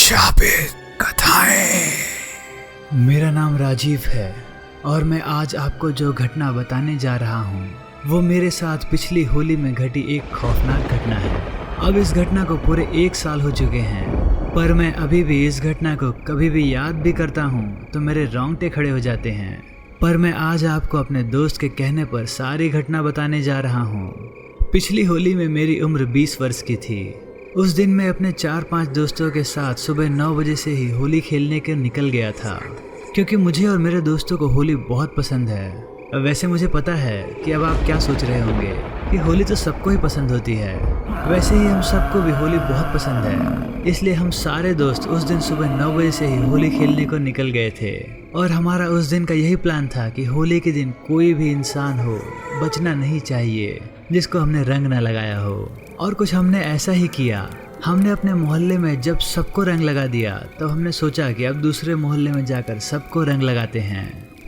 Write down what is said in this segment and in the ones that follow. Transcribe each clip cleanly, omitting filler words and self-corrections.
शापित कथाएं। मेरा नाम राजीव है और मैं आज आपको जो घटना बताने जा रहा हूँ वो मेरे साथ पिछली होली में घटी एक खौफनाक घटना है। अब इस घटना को पूरे 1 साल हो चुके हैं, पर मैं अभी भी इस घटना को कभी भी याद भी करता हूँ तो मेरे रोंगटे खड़े हो जाते हैं। पर मैं आज आपको अपने दोस्त के कहने पर सारी घटना बताने जा रहा हूँ। पिछली होली में मेरी उम्र 20 वर्ष की थी। उस दिन मैं अपने 4-5 दोस्तों के साथ सुबह 9 बजे से ही होली खेलने के निकल गया था, क्योंकि मुझे और मेरे दोस्तों को होली बहुत पसंद है। वैसे मुझे पता है कि अब आप क्या सोच रहे होंगे कि होली तो सबको ही पसंद होती है। वैसे ही हम सबको भी होली बहुत पसंद है, इसलिए हम सारे दोस्त उस दिन सुबह 9 बजे से ही होली खेलने को निकल गए थे। और हमारा उस दिन का यही प्लान था कि होली के दिन कोई भी इंसान हो बचना नहीं चाहिए जिसको हमने रंग न लगाया हो। और कुछ हमने ऐसा ही किया। हमने अपने मोहल्ले में जब सबको रंग लगा दिया तब हमने सोचा कि अब दूसरे मोहल्ले में जाकर सबको रंग लगाते हैं।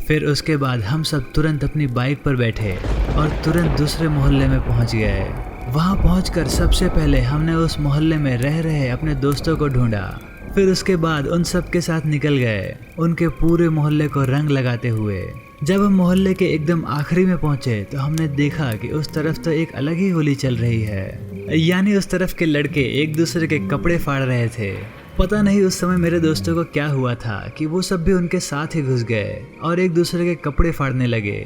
फिर उसके बाद हम सब तुरंत अपनी बाइक पर बैठे और तुरंत दूसरे मोहल्ले में पहुंच गए। वहां पहुंचकर सबसे पहले हमने उस मोहल्ले में रह रहे अपने दोस्तों को ढूंढा। फिर उसके बाद उन सब के साथ निकल गए उनके पूरे मोहल्ले को रंग लगाते हुए। जब हम मोहल्ले के एकदम आखिरी में पहुंचे तो हमने देखा कि उस तरफ तो एक अलग ही होली चल रही है, यानी उस तरफ के लड़के एक दूसरे के कपड़े फाड़ रहे थे। पता नहीं उस समय मेरे दोस्तों को क्या हुआ था कि वो सब भी उनके साथ ही घुस गए और एक दूसरे के कपड़े फाड़ने लगे।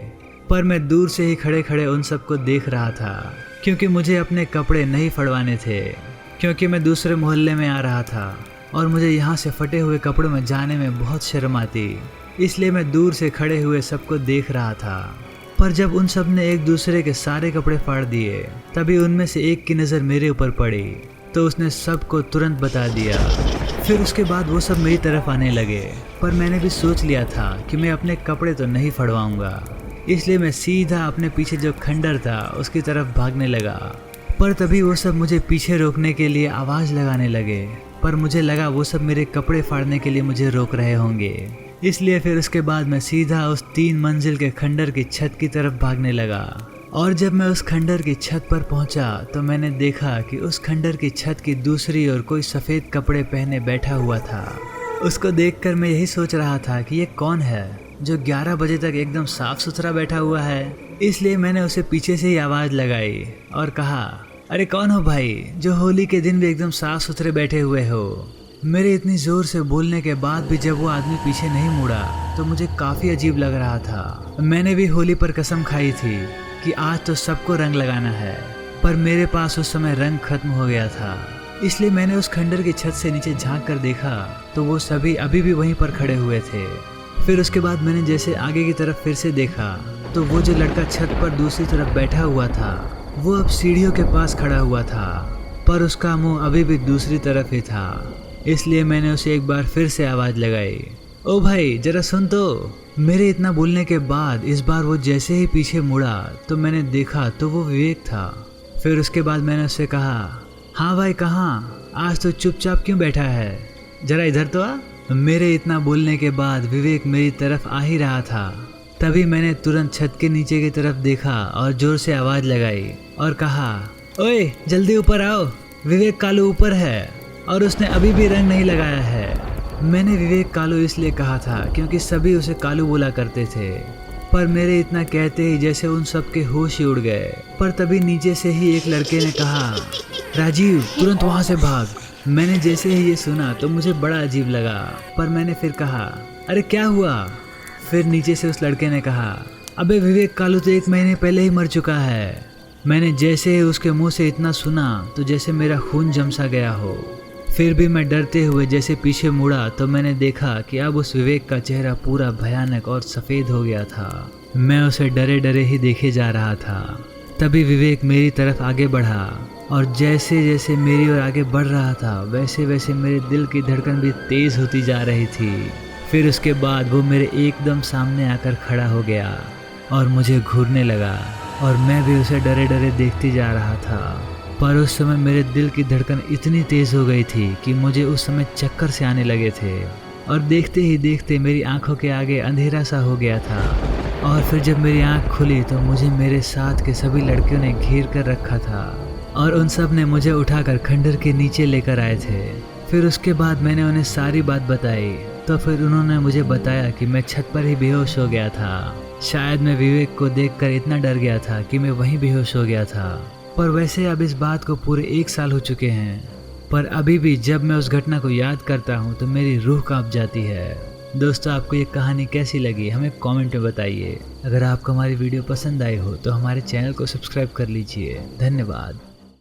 पर मैं दूर से ही खड़े खड़े उन सबको देख रहा था, क्योंकि मुझे अपने कपड़े नहीं फड़वाने थे, क्योंकि मैं दूसरे मोहल्ले में आ रहा था और मुझे यहाँ से फटे हुए कपड़ों में जाने में बहुत शर्म आती। इसलिए मैं दूर से खड़े हुए सबको देख रहा था। पर जब उन सब ने एक दूसरे के सारे कपड़े फाड़ दिए तभी उनमें से एक की नज़र मेरे ऊपर पड़ी तो उसने सबको तुरंत बता दिया। फिर उसके बाद वो सब मेरी तरफ आने लगे, पर मैंने भी सोच लिया था कि मैं अपने कपड़े तो नहीं फड़वाऊंगा, इसलिए मैं सीधा अपने पीछे जो खंडर था उसकी तरफ भागने लगा। पर तभी वो सब मुझे पीछे रोकने के लिए आवाज़ लगाने लगे, पर मुझे लगा वो सब मेरे कपड़े फाड़ने के लिए मुझे रोक रहे होंगे। इसलिए फिर उसके बाद मैं सीधा उस 3 मंजिल के खंडर की छत की तरफ भागने लगा। और जब मैं उस खंडर की छत पर पहुंचा तो मैंने देखा कि उस खंडर की छत की दूसरी ओर कोई सफ़ेद कपड़े पहने बैठा हुआ था। उसको देखकर मैं यही सोच रहा था कि ये कौन है जो 11 बजे तक एकदम साफ सुथरा बैठा हुआ है। इसलिए मैंने उसे पीछे से ही आवाज़ लगाई और कहा, अरे कौन हो भाई जो होली के दिन भी एकदम साफ सुथरे बैठे हुए हो। मेरे इतनी ज़ोर से बोलने के बाद भी जब वो आदमी पीछे नहीं मुड़ा तो मुझे काफ़ी अजीब लग रहा था। मैंने भी होली पर कसम खाई थी कि आज तो सबको रंग लगाना है, पर मेरे पास उस समय रंग खत्म हो गया था। इसलिए मैंने उस खंडर की छत से नीचे झांक कर देखा तो वो सभी अभी भी वहीं पर खड़े हुए थे। फिर उसके बाद मैंने जैसे आगे की तरफ फिर से देखा तो वो जो लड़का छत पर दूसरी तरफ बैठा हुआ था वो अब सीढ़ियों के पास खड़ा हुआ था, पर उसका मुंह अभी भी दूसरी तरफ ही था। इसलिए मैंने उसे एक बार फिर से आवाज़ लगाई, ओ भाई जरा सुन तो। मेरे इतना बोलने के बाद इस बार वो जैसे ही पीछे मुड़ा तो मैंने देखा तो वो विवेक था। फिर उसके बाद मैंने उससे कहा, हाँ भाई कहाँ, आज तो चुपचाप क्यों बैठा है, जरा इधर तो आ। मेरे इतना बोलने के बाद विवेक मेरी तरफ आ ही रहा था। तभी मैंने तुरंत छत के नीचे की तरफ देखा और ज़ोर से आवाज़ लगाई और कहा, ओए जल्दी ऊपर आओ, विवेक कालू ऊपर है और उसने अभी भी रंग नहीं लगाया है। मैंने विवेक कालू इसलिए कहा था क्योंकि सभी उसे कालू बोला करते थे, पर मेरे इतना कहते ही जैसे उन सब के होश ही उड़ गए। पर तभी नीचे से ही एक लड़के ने कहा, राजीव तुरंत वहाँ से भाग। मैंने जैसे ही ये सुना तो मुझे बड़ा अजीब लगा, पर मैंने फिर कहा, अरे क्या हुआ। फिर नीचे से उस लड़के ने कहा, अबे विवेक कालू तो 1 महीने पहले ही मर चुका है। मैंने जैसे ही उसके मुंह से इतना सुना तो जैसे मेरा खून जम सा गया हो। फिर भी मैं डरते हुए जैसे पीछे मुड़ा तो मैंने देखा कि अब उस विवेक का चेहरा पूरा भयानक और सफ़ेद हो गया था। मैं उसे डरे डरे ही देखे जा रहा था। तभी विवेक मेरी तरफ आगे बढ़ा और जैसे जैसे मेरी ओर आगे बढ़ रहा था वैसे वैसे मेरे दिल की धड़कन भी तेज़ होती जा रही थी। फिर उसके बाद वो मेरे एकदम सामने आकर खड़ा हो गया और मुझे घूरने लगा और मैं भी उसे डरे डरे देखती जा रहा था। पर उस समय मेरे दिल की धड़कन इतनी तेज़ हो गई थी कि मुझे उस समय चक्कर से आने लगे थे और देखते ही देखते मेरी आंखों के आगे अंधेरा सा हो गया था। और फिर जब मेरी आंख खुली तो मुझे मेरे साथ के सभी लड़कियों ने घेर कर रखा था और उन सब ने मुझे उठाकर खंडर के नीचे लेकर आए थे। फिर उसके बाद मैंने उन्हें सारी बात बताई, तो फिर उन्होंने मुझे बताया कि मैं छत पर ही बेहोश हो गया था। शायद मैं विवेक को देखकर इतना डर गया था कि मैं वहीं बेहोश हो गया था। पर वैसे अब इस बात को पूरे 1 साल हो चुके हैं, पर अभी भी जब मैं उस घटना को याद करता हूँ तो मेरी रूह कांप जाती है। दोस्तों, आपको ये कहानी कैसी लगी हमें कमेंट में बताइए। अगर आपको हमारी वीडियो पसंद आई हो तो हमारे चैनल को सब्सक्राइब कर लीजिए। धन्यवाद।